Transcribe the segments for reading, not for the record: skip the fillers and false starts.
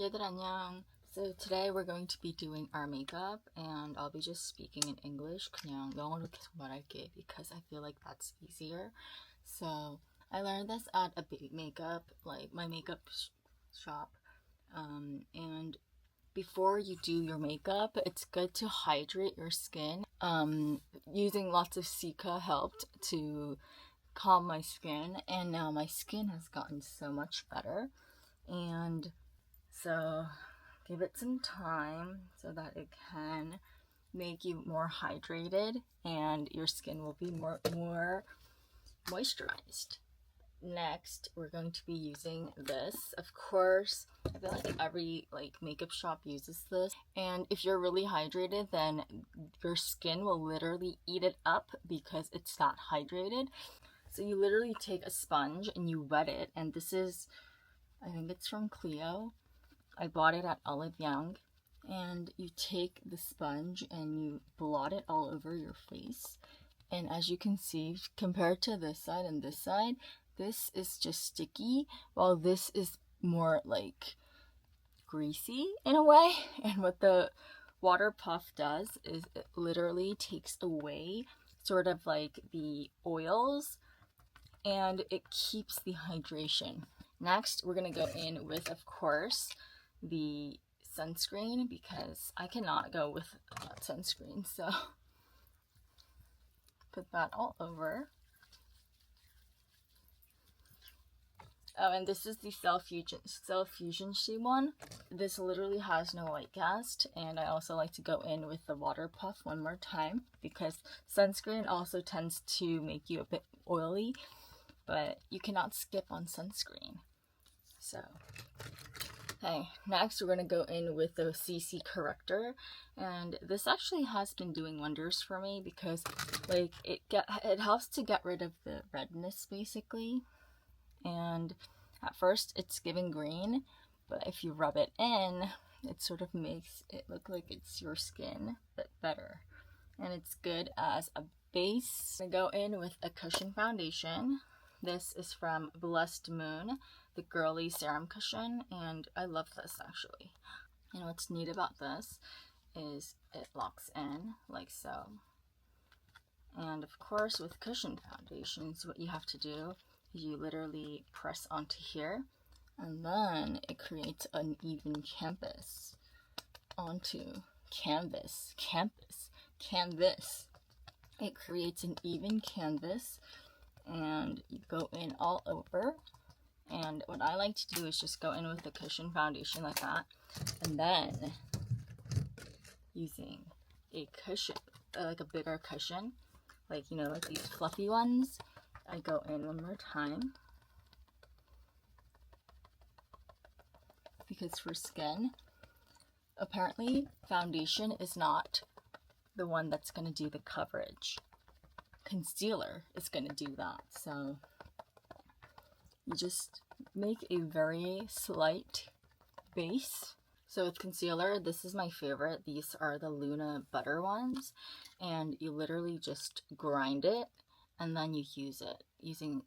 얘들 안녕. So today we're going to be doing our makeup and I'll be just speaking in English. 그냥 영어로 계속 말할게 because I feel like that's easier. So I learned this at a big makeup, like my makeup shop. And before you do your makeup, it's good to hydrate your skin. Using lots of Cica helped to calm my skin, and now my skin has gotten so much better. And so give it some time so that it can make you more hydrated and your skin will be more moisturized. Next, we're going to be using this. Of course, I feel like every makeup shop uses this. And if you're really hydrated, then your skin will literally eat it up because it's not hydrated. So you literally take a sponge and you wet it. And this is, I think it's from Clio. I bought it at Olive Young. And you take the sponge and you blot it all over your face. And as you can see, compared to this side and this side, this is just sticky, while this is more like greasy in a way. And what the water puff does is it literally takes away sort of like the oils and it keeps the hydration. Next, we're gonna go in with, of course, the sunscreen because I cannot go with sunscreen, so put that all over. Oh, and this is the Cell Fusion Sheet one. This literally has no white cast, and I also like to go in with the water puff one more time because sunscreen also tends to make you a bit oily, but you cannot skip on sunscreen. So, okay, next we're gonna go in with the CC corrector, and this actually has been doing wonders for me because it helps to get rid of the redness basically. And at first it's giving green, but if you rub it in, it sort of makes it look like it's your skin, but better. And it's good as a base. I'm gonna go in with a cushion foundation. This is from Blessed Moon, the Girly Serum Cushion, and I love this actually. And what's neat about this is it locks in like so. And of course with cushion foundations, what you have to do, you literally press onto here and then it creates an even canvas onto canvas. It creates an even canvas and you go in all over. And what I like to do is just go in with the cushion foundation like that, and then using a cushion, like a bigger cushion, like these fluffy ones, I go in one more time because for skin, apparently foundation is not the one that's going to do the coverage. Concealer is going to do that. So you just make a very slight base. So with concealer, this is my favorite. These are the Luna Butter ones, and you literally just grind it and then you use it using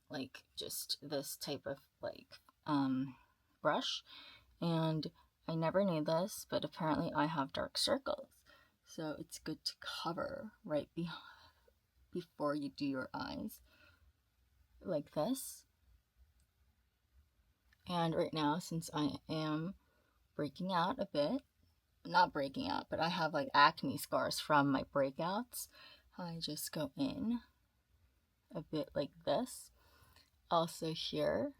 just this type of brush. And I never knew this, but apparently I have dark circles, so it's good to cover right before you do your eyes like this. And right now, since I am breaking out a bit, not breaking out, but I have acne scars from my breakouts, I just go in a bit like this, also here.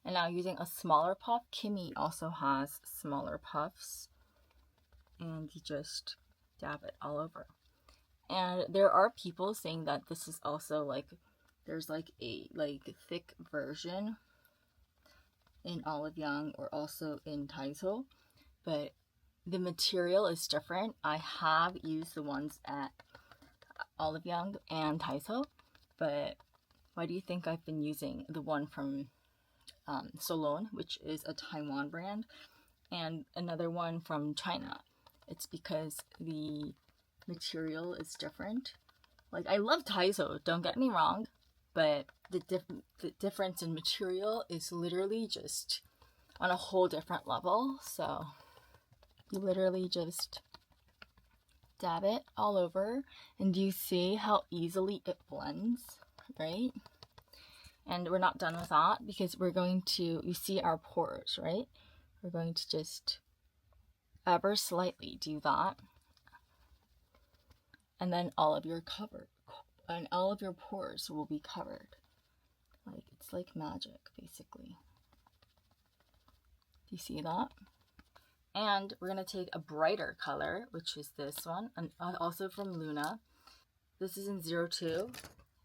And now using a smaller puff, Kimmy also has smaller puffs, and you just dab it all over. And there are people saying that this is also there's a thick version in Olive Young or also in Taiso, but the material is different. I have used the ones at Olive Young and Taiso, but why do you think I've been using the one from Solon, which is a Taiwan brand, and another one from China? It's because the material is different. I love Taiso, don't get me wrong, but the difference in material is literally just on a whole different level. So you literally just dab it all over, and do you see how easily it blends, right? And we're not done with that, because we're going to, you see our pores, right? We're going to just ever slightly do that, and then all of your pores will be covered. Like, it's like magic, basically. Do you see that? And we're going to take a brighter color, which is this one, and also from Luna. This is in 02.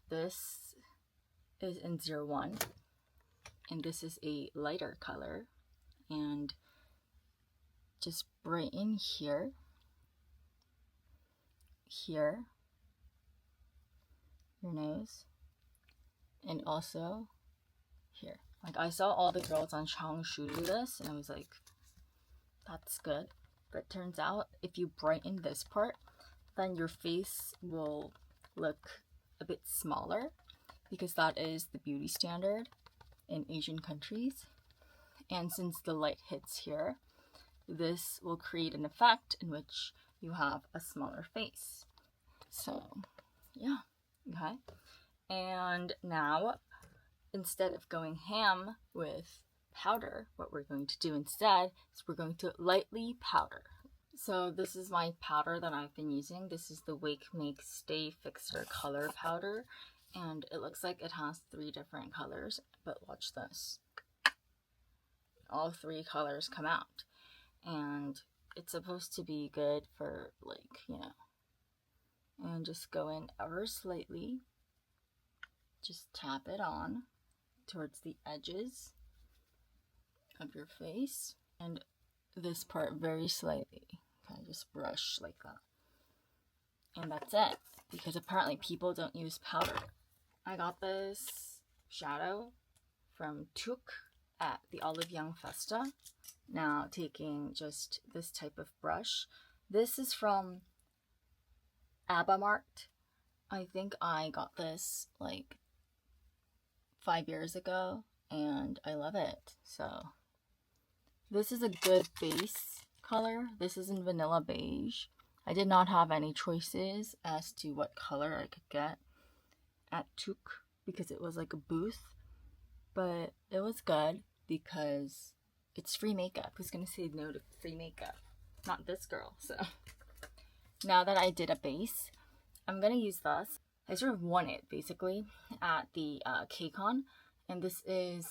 This is in 01. And this is a lighter color. And just brighten here, your nose, and also here. Like, I saw all the girls on Changshu do this, and I was like, that's good. But it turns out, if you brighten this part, then your face will look a bit smaller, because that is the beauty standard in Asian countries. And since the light hits here, this will create an effect in which you have a smaller face. So, yeah, okay. And now, instead of going ham with powder, what we're going to do instead is we're going to lightly powder. So this is my powder that I've been using. This is the Wake Make Stay Fixer Color Powder, and it looks like it has 3 different colors, but watch this. All 3 colors come out, and it's supposed to be good for, like, you know, and just go in ever slightly, just tap it on towards the edges of your face, and this part very slightly. Okay, just brush like that. And that's it, because apparently people don't use powder. I got this shadow from Tuk at the Olive Young Festa. Now taking just this type of brush. This is from Abamart. I think I got this like 5 years ago, and I love it. So this is a good base color. This is in vanilla beige. I did not have any choices as to what color I could get at Tuk, because it was like a booth, but it was good because it's free makeup. Who's gonna say no to free makeup? Not this girl. So now that I did a base, I'm gonna use this. I sort of won it basically at the KCON, and this is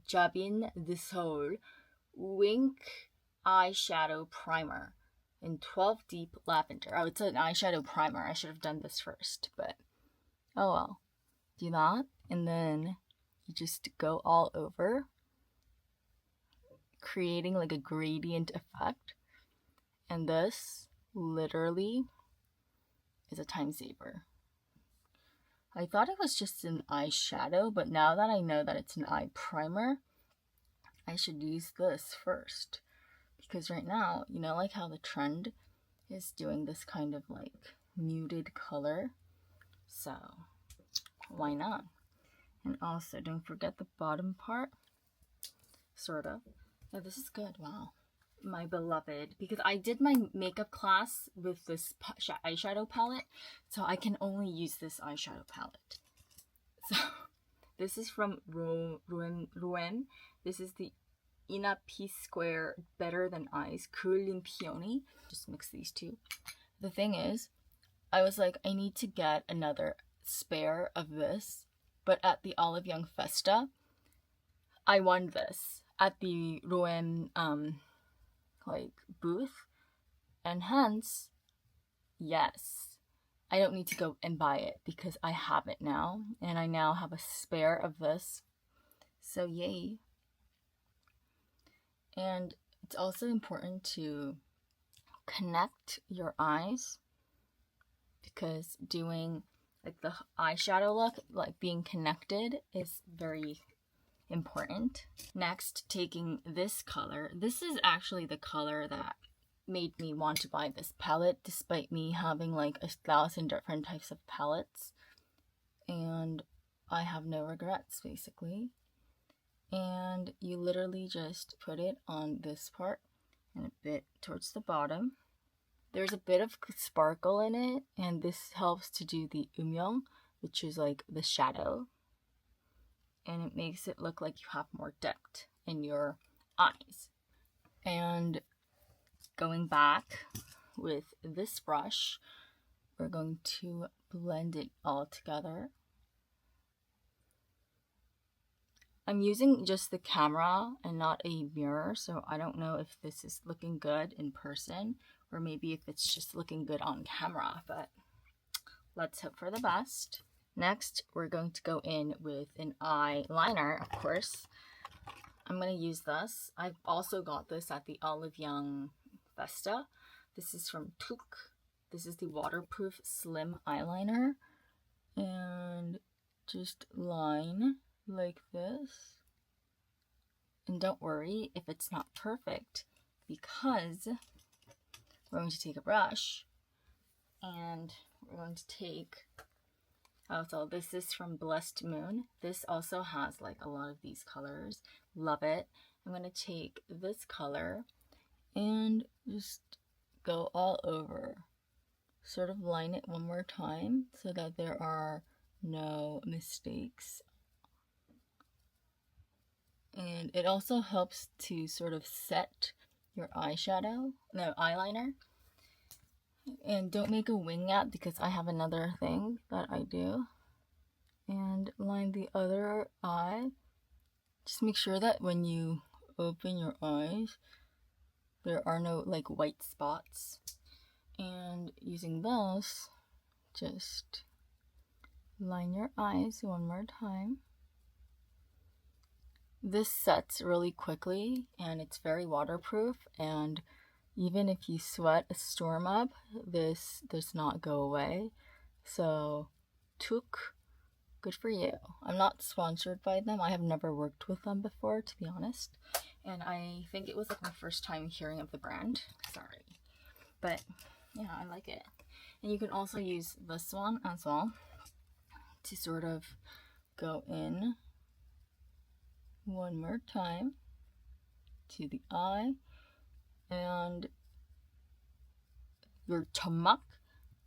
Jabin de Seoul Wink Eyeshadow Primer in 12 Deep Lavender. Oh, it's an eyeshadow primer. I should have done this first, but oh well. Do that, and then you just go all over, creating like a gradient effect. And this literally is a time saver. I thought it was just an eyeshadow, but now that I know that it's an eye primer, I should use this first. Because right now, you know, like how the trend is doing this kind of like muted color. So why not? And also, don't forget the bottom part. Sort of. Oh, this is good. Wow. My beloved. Because I did my makeup class with this eyeshadow palette, so I can only use this eyeshadow palette. So, this is from Grwm. This is the Ina P Square Better Than Eyes Grwm Peony. Just mix these two. The thing is, I was like, I need to get another spare of this, but at the Olive Young Festa, I won this at the Grwm like booth, and hence, yes, I don't need to go and buy it because I have it now, and I now have a spare of this, so yay. And it's also important to connect your eyes, because doing like the eyeshadow look, like being connected, is very important. Next, taking this color. This is actually the color that made me want to buy this palette, despite me having like 1,000 different types of palettes, and I have no regrets basically. and you literally just put it on this part and a bit towards the bottom. There's a bit of sparkle in it, and this helps to do the umyeong, which is like the shadow, and it makes it look like you have more depth in your eyes. And going back with this brush, we're going to blend it all together. I'm using just the camera and not a mirror, so I don't know if this is looking good in person or maybe if it's just looking good on camera, but let's hope for the best. Next, we're going to go in with an eyeliner, of course. I'm going to use this. I've also got this at the Olive Young Festa. This is from Took. This is the waterproof slim eyeliner. And just line like this. And don't worry if it's not perfect, because we're going to take a brush and we're going to take, so this is from Blessed Moon. This also has like a lot of these colors. Love it. I'm going to take this color and just go all over. Sort of line it one more time so that there are no mistakes. And it also helps to sort of set your eyeliner. And don't make a wing yet, because I have another thing that I do. And line the other eye. Just make sure that when you open your eyes, there are no like white spots. And using this, just line your eyes one more time. This sets really quickly and it's very waterproof, and even if you sweat a storm up, this does not go away. So, Took, good for you. I'm not sponsored by them. I have never worked with them before, to be honest. And I think it was like my first time hearing of the brand. Sorry. But yeah, I like it. And you can also use this one as well to sort of go in one more time to the eye. And your tomak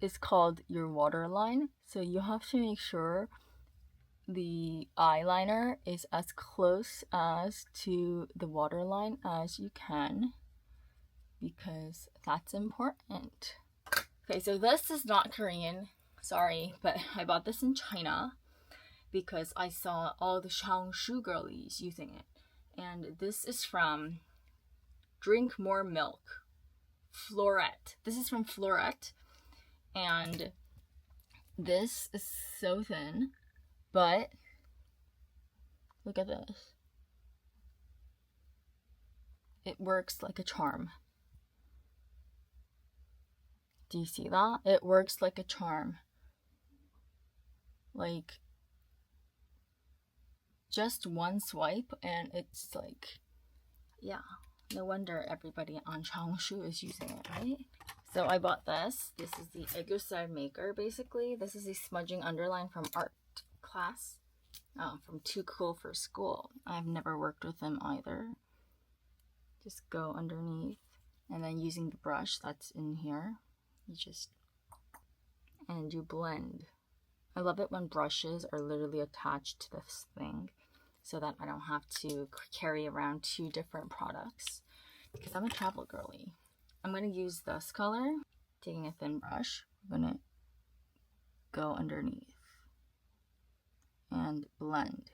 is called your waterline, so you have to make sure the eyeliner is as close as to the waterline as you can, because that's important. Okay, so this is not Korean, sorry, but I bought this in China because I saw all the Shangshu girlies using it. And this is from Drink More Milk, Florette. This is from Florette, and this is so thin, but look at this. It works like a charm. Do you see that? It works like a charm. Like, just one swipe and it's like, yeah, no wonder everybody on Changshu is using it, right? So I bought this. This is the Egosai Maker, basically. This is a smudging underline from art class, from Too Cool for School. I've never worked with them either. Just go underneath, and then using the brush that's in here, you just, and you blend. I love it when brushes are literally attached to this thing, so that I don't have to carry around 2 different products, because I'm a travel girly. I'm going to use this color, taking a thin brush. I'm going to go underneath and blend.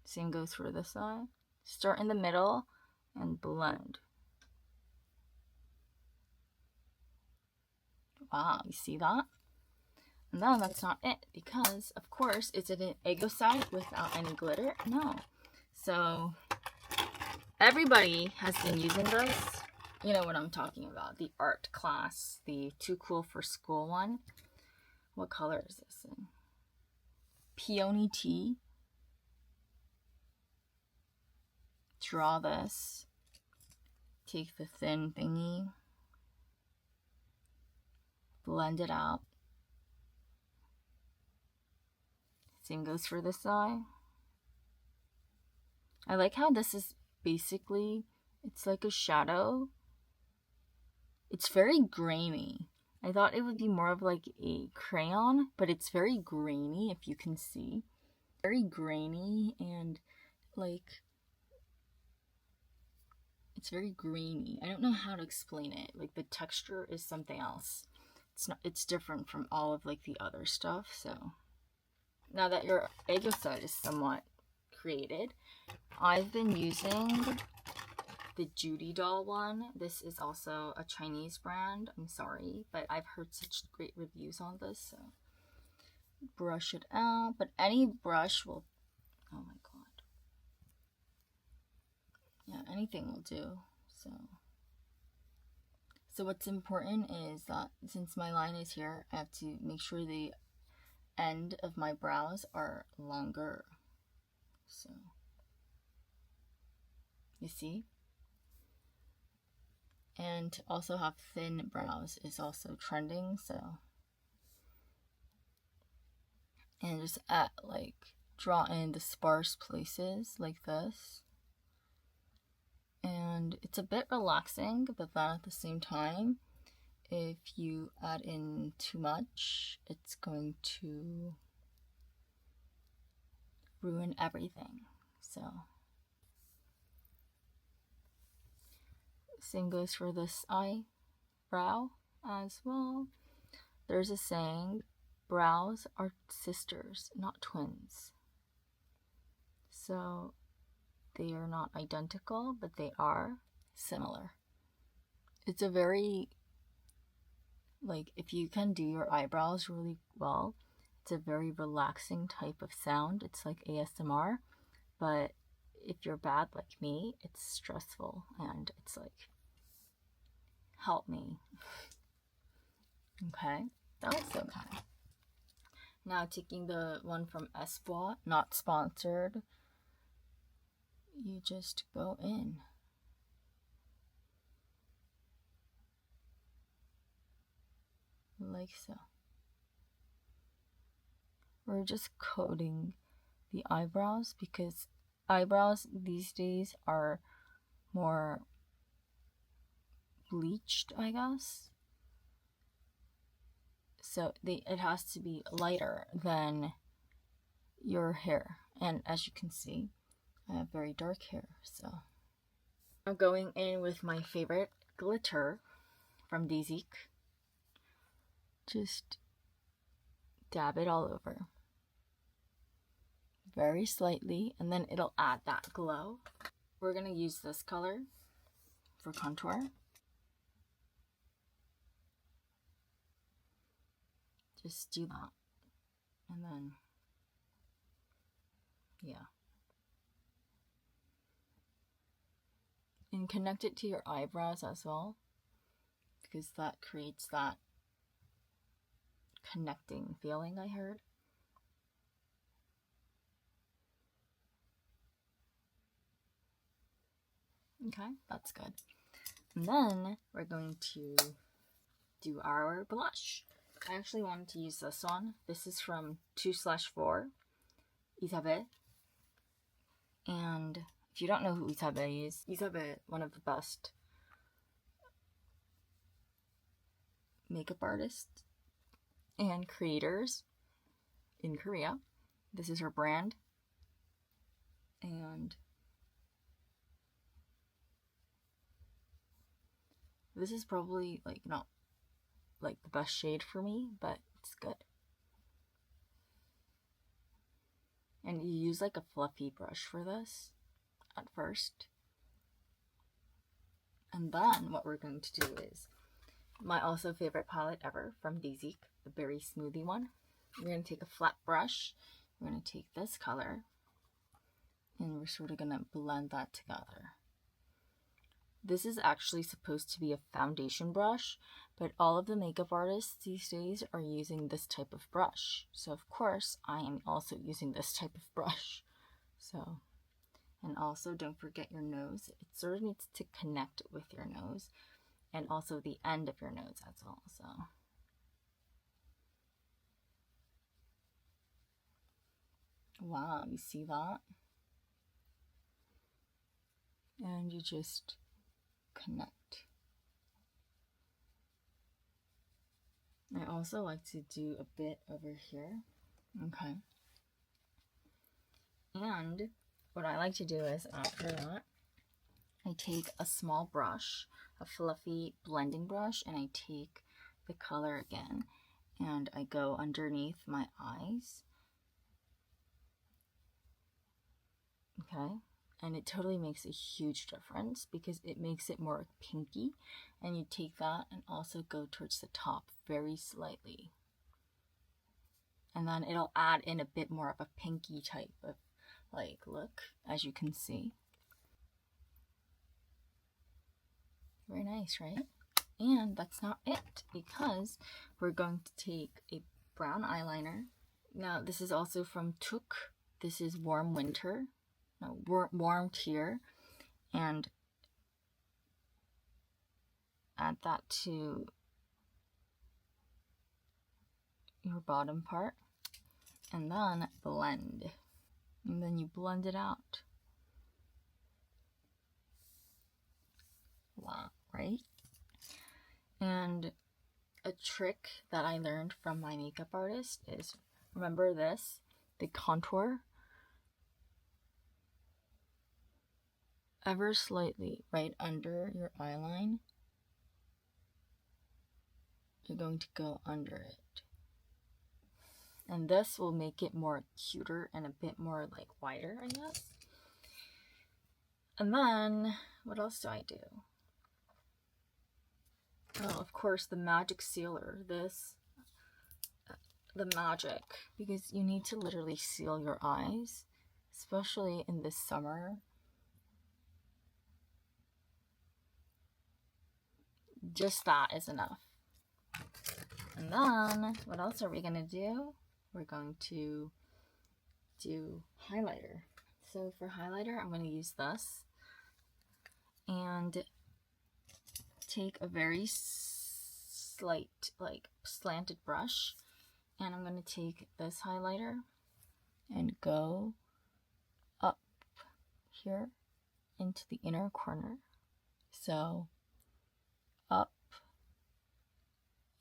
Same goes for this side. Start in the middle and blend. Wow, you see that? And then that's not it, because of course, is it an Egosai without any glitter? No. So everybody has been using this. You know what I'm talking about. The art class, the Too Cool for School one. What color is this in? Peony tea. Draw this. Take the thin thingy. Blend it out. Same goes for this eye. I like how this is basically, it's like a shadow. It's very grainy. I thought it would be more of like a crayon, but it's very grainy, if you can see. Very grainy and like, it's very grainy. I don't know how to explain it. Like the texture is something else. It's different from all of like the other stuff. So now that your egg yolk is somewhat created, I've been using the Judy doll one. This is also a Chinese brand. I'm sorry, but I've heard such great reviews on this. So brush it out, but any brush will, oh my god. Yeah, anything will do. So what's important is that since my line is here, I have to make sure the end of my brows are longer. So, you see? And to also have thin brows is also trending, so. And just draw in the sparse places like this. And it's a bit relaxing, but then at the same time, if you add in too much, it's going to ruin everything. So same goes for this eyebrow as well. There's a saying, brows are sisters, not twins. So they are not identical, but they are similar. It's a very, like, if you can do your eyebrows really well, it's a very relaxing type of sound. It's like ASMR, but if you're bad like me, it's stressful and it's like, help me. Okay, that's okay. Now taking the one from Espoir, not sponsored, you just go in. Like so. We're just coating the eyebrows because eyebrows these days are more bleached, I guess. So it has to be lighter than your hair. And as you can see, I have very dark hair, so. I'm going in with my favorite glitter from Dizik. Just dab it all over. Very slightly, and then it'll add that glow. We're gonna use this color for contour. Just do that. And then, yeah. And connect it to your eyebrows as well, because that creates that connecting feeling I heard. Okay, that's good. And then we're going to do our blush. I actually wanted to use this one. This is from 2/4, Isabelle. And if you don't know who Isabelle is, Isabelle, one of the best makeup artists and creators in Korea. This is her brand. And this is probably like not like the best shade for me, but it's good. And you use like a fluffy brush for this at first. And then what we're going to do is my also favorite palette ever from Dizik, the Berry Smoothie one. We're going to take a flat brush. We're going to take this color and we're sort of going to blend that together. This is actually supposed to be a foundation brush, but all of the makeup artists these days are using this type of brush. So of course, I am also using this type of brush. So, and also don't forget your nose. It sort of needs to connect with your nose and also the end of your nose as well. So, wow, you see that? and you just connect. I also like to do a bit over here. Okay. And what I like to do is after that, I take a small brush, a fluffy blending brush, and I take the color again and I go underneath my eyes. Okay. And it totally makes a huge difference because it makes it more pinky. And you take that and also go towards the top very slightly. And then it'll add in a bit more of a pinky type of like look, as you can see. Very nice, right? And that's not it, because we're going to take a brown eyeliner. Now this is also from Took. This is Warm Winter. No, Warm Tear. And add that to your bottom part. And then blend. And then you blend it out. Wow, right? And a trick that I learned from my makeup artist is, remember this, the contour. Ever slightly right under your eyeline, you're going to go under it. And this will make it more cuter and a bit more like wider, I guess. And then, what else do I do? Oh, of course, the magic sealer. The magic. Because you need to literally seal your eyes, especially in this summer. Just that is enough. And then, what else are we going to do? We're going to do highlighter. So for highlighter, I'm going to use this. And take a very slight, like, slanted brush. And I'm going to take this highlighter and go up here into the inner corner. So, up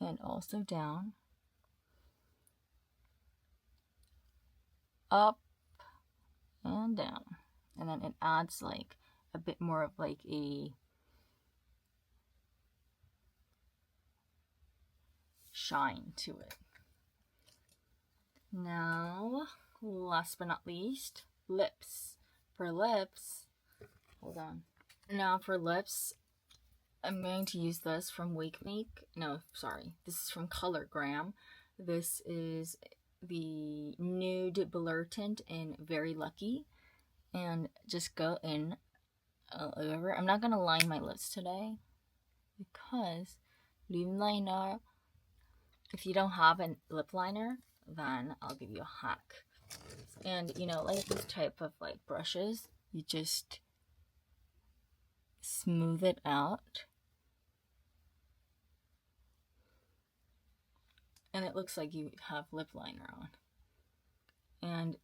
and also down. Up and down. And then it adds like a bit more of like a shine to it. Now, last but not least, lips. For lips, hold on. Now for lips, I'm going to use this from this is from Grwm. This is the Nude Blur Tint in Very Lucky. And just go in over. I'm not going to line my lips today because lip liner, if you don't have a lip liner, then I'll give you a hack. And you know, like this type of like brushes, you just smooth it out. And it looks like you have lip liner on. And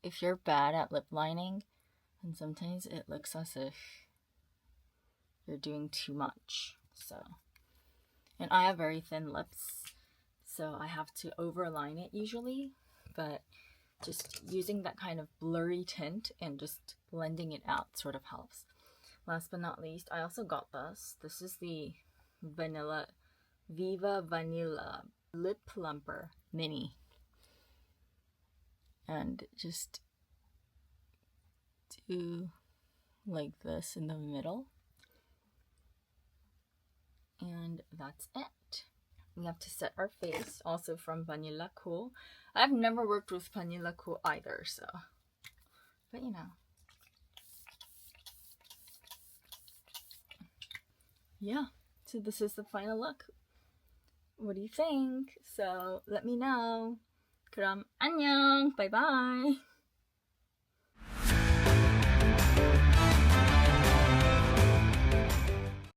if you're bad at lip lining, and sometimes it looks as if you're doing too much. So, and I have very thin lips, so I have to overline it usually, but just using that kind of blurry tint and just blending it out sort of helps. Last but not least, I also got this. This is the Viva Vanilla Lip Plumper Mini. And just do like this in the middle. And that's it. We have to set our face, also from Vanilla Cool. I've never worked with Vanilla Cool either, so, but you know. Yeah, so this is the final look. What do you think? So let me know. 그럼 안녕. Bye bye.